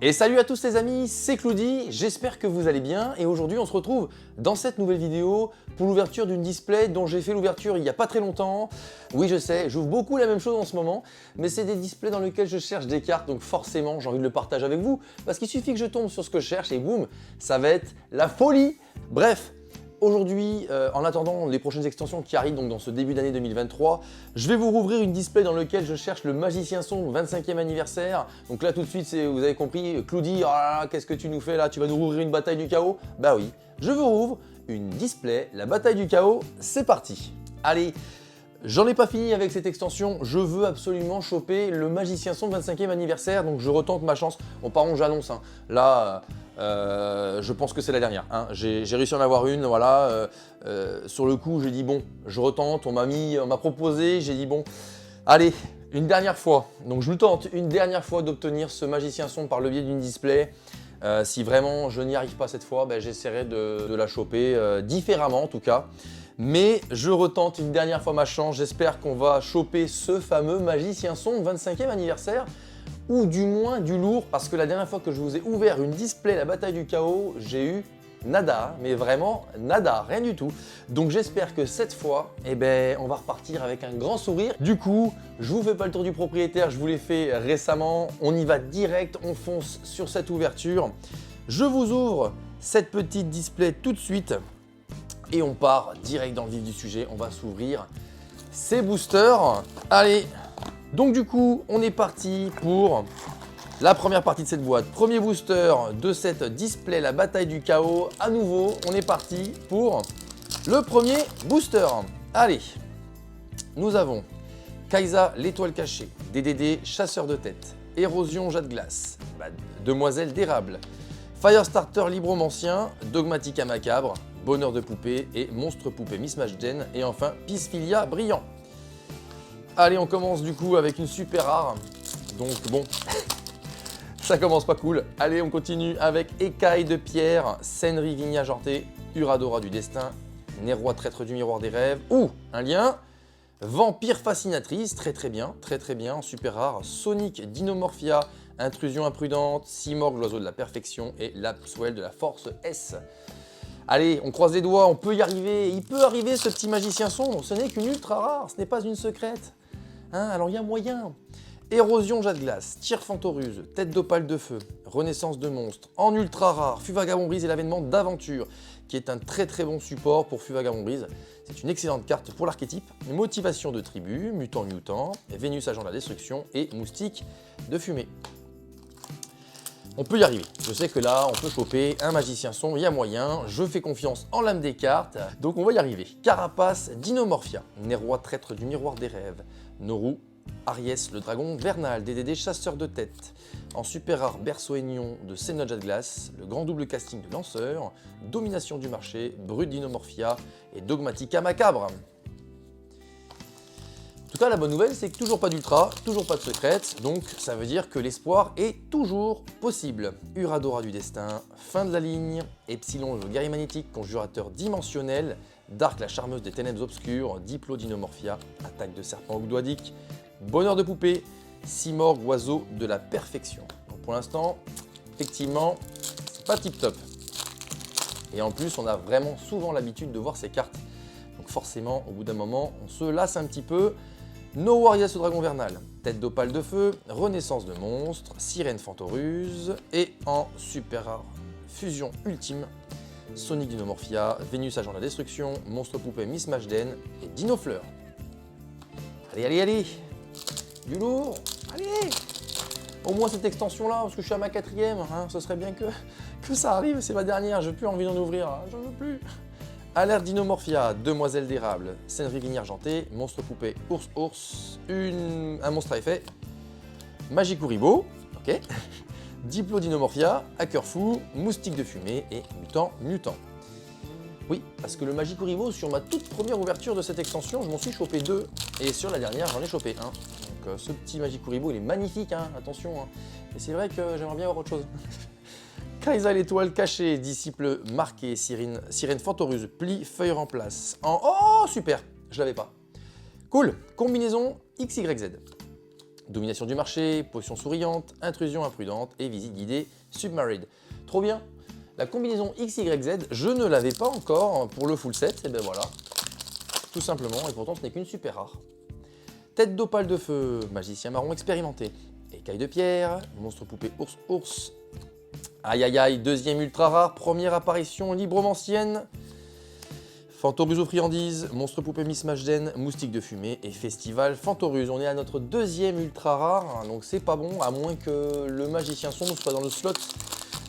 Et salut à tous les amis, c'est Cloudy, j'espère que vous allez bien et aujourd'hui on se retrouve dans cette nouvelle vidéo pour l'ouverture d'une display dont j'ai fait l'ouverture il n'y a pas très longtemps. Oui je sais, j'ouvre beaucoup la même chose en ce moment, mais c'est des displays dans lesquels je cherche des cartes donc forcément j'ai envie de le partager avec vous parce qu'il suffit que je tombe sur ce que je cherche et boum, ça va être la folie. Bref. Aujourd'hui, en attendant les prochaines extensions qui arrivent donc dans ce début d'année 2023, je vais vous rouvrir une display dans laquelle je cherche le Magicien Sombre 25e anniversaire. Donc là tout de suite, vous avez compris, Cloudy, oh là là, qu'est-ce que tu nous fais là? Tu vas nous rouvrir une bataille du chaos? Bah oui, je vous rouvre une display, la bataille du chaos, c'est parti. Allez, j'en ai pas fini avec cette extension, je veux absolument choper le Magicien Sombre 25e anniversaire, donc je retente ma chance. Bon par contre j'annonce, hein, là... je pense que c'est la dernière. Hein. J'ai réussi à en avoir une, voilà. Sur le coup, j'ai dit bon, je retente. On m'a proposé, j'ai dit bon, allez, une dernière fois. Donc je me tente une dernière fois d'obtenir ce Magicien Sombre par le biais d'une display. Si vraiment je n'y arrive pas cette fois, ben, j'essaierai de la choper différemment en tout cas. Mais je retente une dernière fois ma chance. J'espère qu'on va choper ce fameux Magicien Sombre 25e anniversaire. Ou du moins du lourd, parce que la dernière fois que je vous ai ouvert une display, la bataille du chaos, j'ai eu nada, mais vraiment nada, rien du tout. Donc j'espère que cette fois, eh ben, on va repartir avec un grand sourire. Du coup, je vous fais pas le tour du propriétaire, je vous l'ai fait récemment. On y va direct, on fonce sur cette ouverture. Je vous ouvre cette petite display tout de suite et on part direct dans le vif du sujet. On va s'ouvrir ces boosters. Allez! Donc du coup, on est parti pour la première partie de cette boîte. Premier booster de cette display, la bataille du chaos. À nouveau, on est parti pour le premier booster. Allez, nous avons Kaisa, l'étoile cachée, DDD, chasseur de tête, érosion, jet de glace, demoiselle d'érable, Firestarter, libromancien, dogmatica macabre, bonheur de poupée et monstre poupée Miss Majden. Et enfin, Pisfilia brillant. Allez, on commence du coup avec une super rare. Donc bon, ça commence pas cool. Allez, on continue avec Écaille de pierre, Senri Vigna Argentée, Uradora du destin, Neroi traître du miroir des rêves. Ouh, un lien. Vampire fascinatrice, très bien, en super rare. Sonic Dinomorphia, intrusion imprudente, Simorgh l'oiseau de la perfection et Lapswell de la force S. Allez, on croise les doigts, on peut y arriver. Il peut arriver ce petit Magicien Sombre, ce n'est qu'une ultra rare, ce n'est pas une secrète. Hein, alors il y a moyen. Érosion jet de glace, tir fantoruse, tête d'opale de feu, renaissance de monstre, en ultra rare, Fuvagabond Brise et l'avènement d'aventure, qui est un très bon support pour Fuvagabond Brise. C'est une excellente carte pour l'archétype. Motivation de tribu, mutant, Vénus agent de la destruction et moustique de fumée. On peut y arriver. Je sais que là, on peut choper un Magicien Sombre, il y a moyen. Je fais confiance en l'âme des cartes, donc on va y arriver. Carapace, Dinomorphia, Neroi traître du miroir des rêves, Noru, Aries le dragon vernal, DDD chasseur de tête. En super rare, Berceau Aignon de Senna Jet Glace, le grand double casting de lanceur, domination du marché, Brut Dinomorphia et Dogmatica macabre. En tout cas, la bonne nouvelle, c'est que toujours pas d'ultra, toujours pas de secrète, donc ça veut dire que l'espoir est toujours possible. Uradora du destin, fin de la ligne, Epsilon le guerrier magnétique, conjurateur dimensionnel, Dark la charmeuse des ténèbres obscures, Diplo Dinomorphia, attaque de serpent ogdoadique, bonheur de poupée, Simorgh oiseau de la perfection. Donc pour l'instant, effectivement, c'est pas tip top. Et en plus, on a vraiment souvent l'habitude de voir ces cartes. Donc forcément, au bout d'un moment, on se lasse un petit peu. No Warriors au dragon vernal, tête d'opale de feu, renaissance de monstre, sirène fantoruse et en super rare, fusion ultime, Sonic Dinomorphia, Vénus agent de la destruction, monstre poupée Miss Majden et Dinofleur. Allez, du lourd, allez. Au moins cette extension là, parce que je suis à ma 4e, hein, ce serait bien que ça arrive, c'est ma dernière, j'ai plus envie d'en ouvrir, j'en veux plus. Alerte Dinomorphia, demoiselle d'érable, Senri Vigna Argentée, monstre poupée ours, un monstre à effet, Magikuribo, ok, Diplo Dinomorphia, hacker fou, moustique de fumée et mutant. Oui, parce que le Magikuribo, sur ma toute première ouverture de cette extension, je m'en suis chopé 2, et sur la dernière, j'en ai chopé 1. Donc ce petit Magikuribo, il est magnifique, hein, attention, hein. Et c'est vrai que j'aimerais bien avoir autre chose. Kaisa l'étoile cachée, disciple marqué, sirène fantoruse, pli, feuille remplace. Oh super, je l'avais pas. Cool, combinaison XYZ. Domination du marché, potion souriante, intrusion imprudente et visite guidée submarine. Trop bien. La combinaison XYZ, je ne l'avais pas encore pour le full set, et ben voilà. Tout simplement, et pourtant ce n'est qu'une super rare. Tête d'opale de feu, magicien marron expérimenté. Écaille de pierre, monstre poupée ours. Aïe aïe aïe, deuxième ultra rare, première apparition libromancienne. Fantoruse aux friandises, monstre poupée Miss Majden, moustique de fumée et festival Fantoruse. On est à notre deuxième ultra rare, hein, donc c'est pas bon, à moins que le magicien sombre soit dans le slot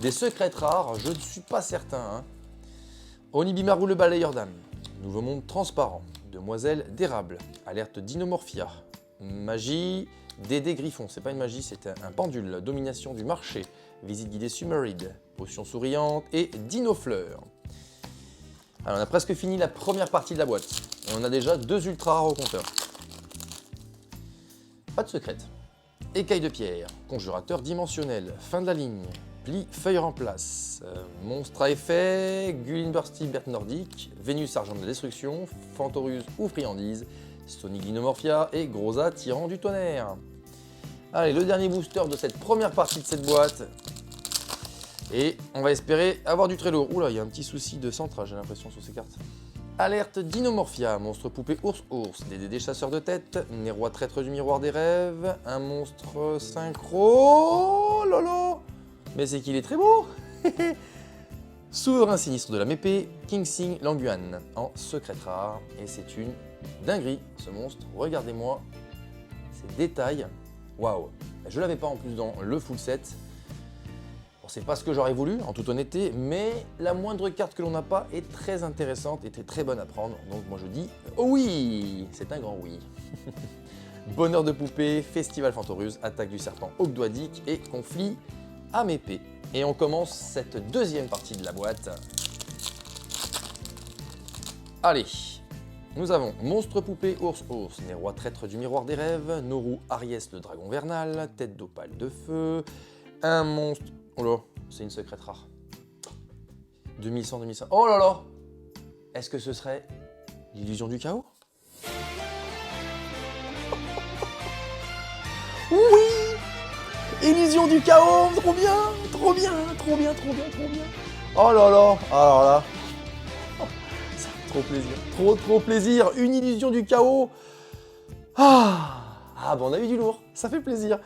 des secrètes rares, je ne suis pas certain. Hein. Onibimaru le balayeur d'âme, nouveau monde transparent, demoiselle d'érable, alerte Dinomorphia, magie Dédé Griffon, c'est pas une magie, c'est un pendule, domination du marché, visite guidée Sumeride, potion souriante et Dinofleur. Alors, on a presque fini la première partie de la boîte. Et on a déjà 2 ultra rares au compteur. Pas de secrète. Écaille de pierre, conjurateur dimensionnel, fin de la ligne, pli feuille en place, monstre à effet, Gullinbursty Bert Nordique, Vénus argent de la destruction, Fantoruse ou friandise, Sonic Dinomorphia et Groza tyran du tonnerre. Allez, le dernier booster de cette première partie de cette boîte. Et on va espérer avoir du très lourd. Oula, il y a un petit souci de centrage, j'ai l'impression, sur ces cartes. Alerte Dinomorphia, monstre poupée ours, DDD chasseur de tête, Nérois traître du miroir des rêves, un monstre synchro. Oh lolo. Mais c'est qu'il est très beau. Souverain sinistre de la mépée, King Sing Languan en secret rare. Et c'est une dinguerie, ce monstre. Regardez-moi ces détails. Waouh. Je l'avais pas en plus dans le full set. Bon, c'est pas ce que j'aurais voulu, en toute honnêteté, mais la moindre carte que l'on n'a pas est très intéressante et très bonne à prendre. Donc moi je dis oui, c'est un grand oui. Bonheur de poupée, festival Fantoruse, attaque du serpent ogdoadique et conflit à mépée. Et on commence cette deuxième partie de la boîte. Allez, nous avons monstre poupée ours, Nérois traître du miroir des rêves, Noru Aries le dragon vernal, tête d'opale de feu, un monstre. Oh là, c'est une secrète rare. 2100, 2100. Oh là là! Est-ce que ce serait l'illusion du chaos? Oui! Illusion du chaos! Trop bien! Trop bien! Trop bien! Trop bien! Trop bien! Oh là là! Alors là! Ça fait trop plaisir. Trop plaisir! Une illusion du chaos! Ah bon, on a eu du lourd. Ça fait plaisir.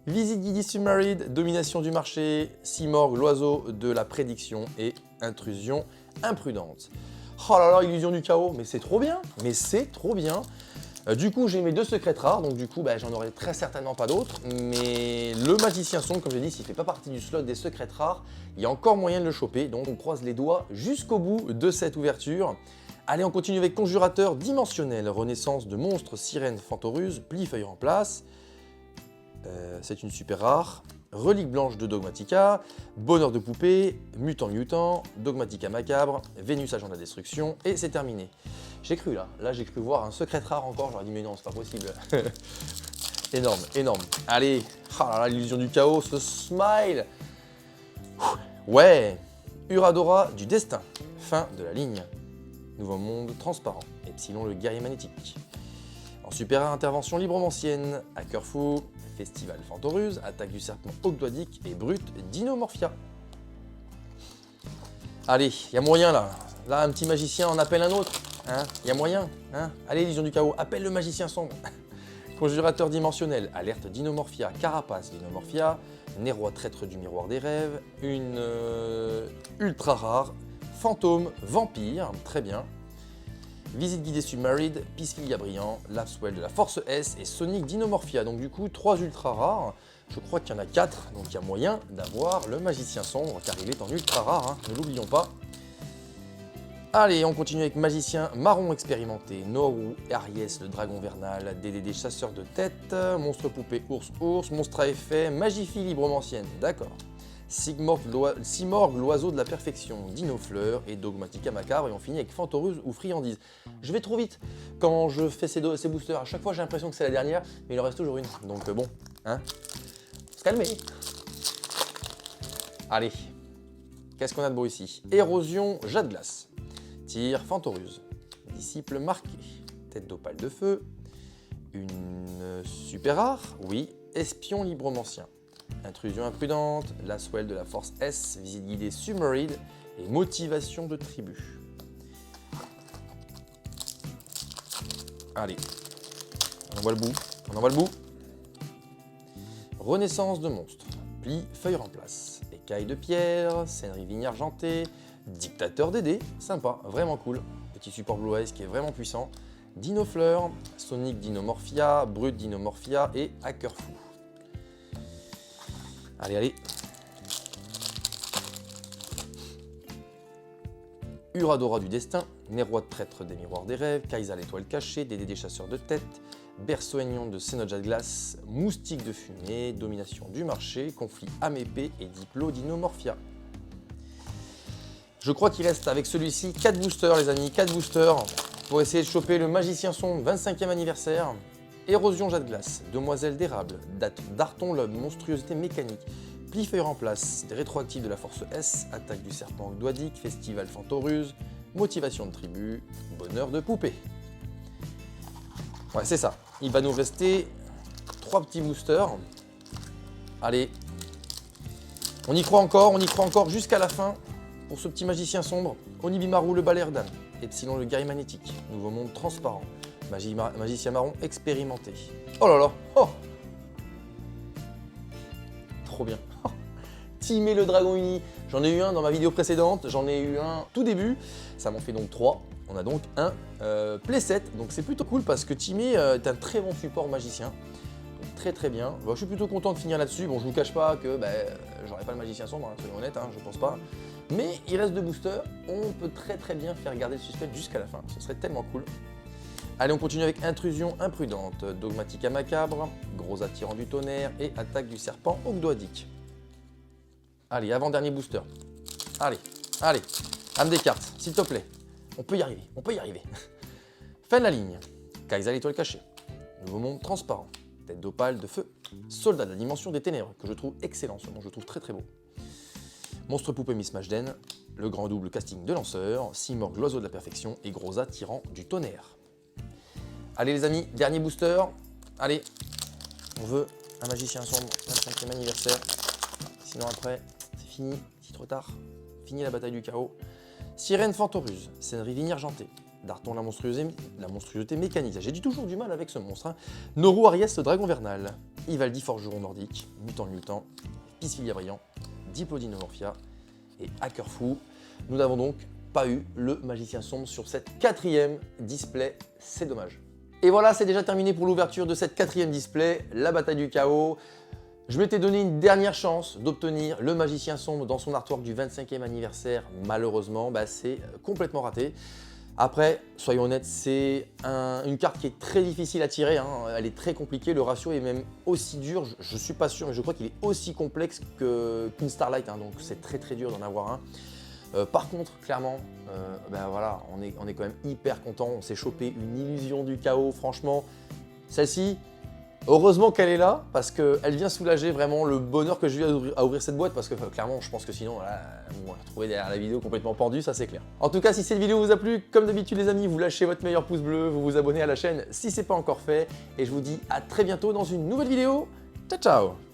Visite guidée submarine, domination du marché, Simorgue, l'oiseau de la prédiction et intrusion imprudente. Oh là là, illusion du chaos, mais c'est trop bien, du coup, j'ai mes 2 secrètes rares, donc du coup, j'en aurai très certainement pas d'autres, mais le magicien sombre, comme je l'ai dit, s'il fait pas partie du slot des secrètes rares, il y a encore moyen de le choper, donc on croise les doigts jusqu'au bout de cette ouverture. Allez, on continue avec conjurateur dimensionnel, renaissance de monstres, sirène, fantoruse, pli feuille en place. C'est une super rare. Relique blanche de Dogmatica, bonheur de poupée, mutant, Dogmatica macabre, Vénus agent de la destruction, et c'est terminé. J'ai cru là j'ai cru voir un secret rare encore, j'aurais dit mais non, c'est pas possible. Énorme. Allez, oh là là, l'illusion du chaos, ce smile. Ouais, Uradora du destin, fin de la ligne. Nouveau monde transparent, Epsilon le guerrier magnétique. En super rare, intervention libromancienne, hacker fou, festival Fantoruse, attaque du serpent ogdoadique et brut Dinomorphia. Allez, il y a moyen là. Là, un petit magicien en appelle un autre. Hein, il y a moyen. Hein. Allez, illusion du chaos, appelle le magicien sombre. Conjurateur dimensionnel, alerte Dinomorphia, carapace Dinomorphia, Nérois traître du miroir des rêves, une ultra rare, fantôme vampire, très bien. Visite guidée submarine, Piscilia brillant, Lapswell de la Force S et Sonic Dinomorphia. Donc du coup, 3 ultra rares. Je crois qu'il y en a 4, donc il y a moyen d'avoir le magicien sombre, car il est en ultra rare, hein, ne l'oublions pas. Allez, on continue avec magicien marron expérimenté, Noru Aries le dragon vernal, DDD chasseur de tête, monstre poupée ours, monstre à effet, magifie libromancienne, d'accord. Simorgue, l'oiseau de la perfection, Dinofleur et Dogmatica macabre, et on finit avec Fantoruse ou friandise. Je vais trop vite quand je fais ces boosters, à chaque fois j'ai l'impression que c'est la dernière, mais il en reste toujours une, donc bon, hein, se calmer. Allez, qu'est-ce qu'on a de beau ici? Érosion, jade glace, tir, Fantoruse, disciple marqué, tête d'opale de feu, une super rare, oui, espion libromancien. Intrusion imprudente, Laswell de la force S, visite guidée submarine et motivation de tribu. Allez, on envoie le bout, on envoie le bout. Renaissance de monstres, pli, feuille remplace, écaille de pierre, scénerie vigne argentée, dictateur des dés, sympa, vraiment cool. Petit support Blue Eyes qui est vraiment puissant. Dino Fleur, Sonic Dinomorphia, Brut Dinomorphia et Hacker Fou. Allez, allez. Uradora du destin, Neroi de prêtre des miroirs des rêves, Kaisa l'étoile cachée, Dédé des chasseurs de tête, Berceau aignon de Sénoja de glace, Moustique de fumée, Domination du marché, Conflit Amépée et Diplo Dinomorphia. Je crois qu'il reste avec celui-ci 4 boosters les amis, 4 boosters pour essayer de choper le Magicien Sombre 25e anniversaire, Érosion Jade Glace, Demoiselle d'érable, Darton Lobe, Monstruosité mécanique, Pli feuille remplace, des rétroactifs de la force S, Attaque du serpent Ogdoadique, Festival Fantoruse, Motivation de tribu, Bonheur de poupée. Ouais c'est ça, il va nous rester 3 petits boosters. Allez, on y croit encore jusqu'à la fin pour ce petit Magicien Sombre, Onibimaru le Balerdan, Epsilon le guerrier magnétique, Nouveau monde transparent, Magicien marron expérimenté. Oh là là, oh, trop bien. Timé le dragon uni, j'en ai eu un dans ma vidéo précédente, j'en ai eu un tout début, ça m'en fait donc 3. On a donc un playset, donc c'est plutôt cool parce que Timé est un très bon support magicien. Donc très très bien. Bon, je suis plutôt content de finir là-dessus. Bon, je vous cache pas que j'aurais pas le Magicien Sombre, hein, soyons honnêtes, hein, je pense pas. Mais il reste 2 boosters, on peut très très bien faire garder le suspense jusqu'à la fin, ce serait tellement cool. Allez, on continue avec Intrusion imprudente, Dogmatica macabre, Gros attirant du tonnerre et Attaque du serpent Ogdoadique. Allez, avant-dernier booster. Allez, allez, âme des cartes, s'il te plaît. On peut y arriver, on peut y arriver. Fin de la ligne. Kaisa l'étoile cachée. Nouveau monde transparent. Tête d'opale de feu. Soldat de la dimension des ténèbres, que je trouve excellent, ce nom, je trouve très très beau. Monstre poupée Miss Majden. Le grand double casting de lanceur. Simorg l'oiseau de la perfection et Grosa tyran du tonnerre. Allez les amis, dernier booster. Allez, on veut un Magicien Sombre, 25e anniversaire. Sinon après, c'est fini, c'est trop tard. Fini la bataille du chaos. Sirène Fantoruse, scénerie vigne argentée, Darton la monstruosité mécanique, j'ai toujours du mal avec ce monstre, hein. Noru Ariès le dragon vernal, Ivaldi forgeron nordique, mutant, Piscilia brillant, Diplo Dinomorphia et Hacker Fou. Nous n'avons donc pas eu le Magicien Sombre sur cette 4e display, c'est dommage. Et voilà, c'est déjà terminé pour l'ouverture de cette 4e display, la bataille du chaos. Je m'étais donné une dernière chance d'obtenir le Magicien Sombre dans son artwork du 25e anniversaire. Malheureusement, c'est complètement raté. Après, soyons honnêtes, c'est une carte qui est très difficile à tirer, hein. Elle est très compliquée, le ratio est même aussi dur, je ne suis pas sûr, mais je crois qu'il est aussi complexe qu'une Starlight, hein, donc c'est très très dur d'en avoir un. Par contre, clairement, voilà, on est quand même hyper content, on s'est chopé une illusion du chaos, franchement, celle-ci, heureusement qu'elle est là, parce qu'elle vient soulager vraiment le bonheur que je vis à ouvrir cette boîte, parce que clairement, je pense que sinon, là, on va retrouver derrière la vidéo complètement pendue, ça c'est clair. En tout cas, si cette vidéo vous a plu, comme d'habitude les amis, vous lâchez votre meilleur pouce bleu, vous vous abonnez à la chaîne si ce n'est pas encore fait, et je vous dis à très bientôt dans une nouvelle vidéo. Ciao, ciao!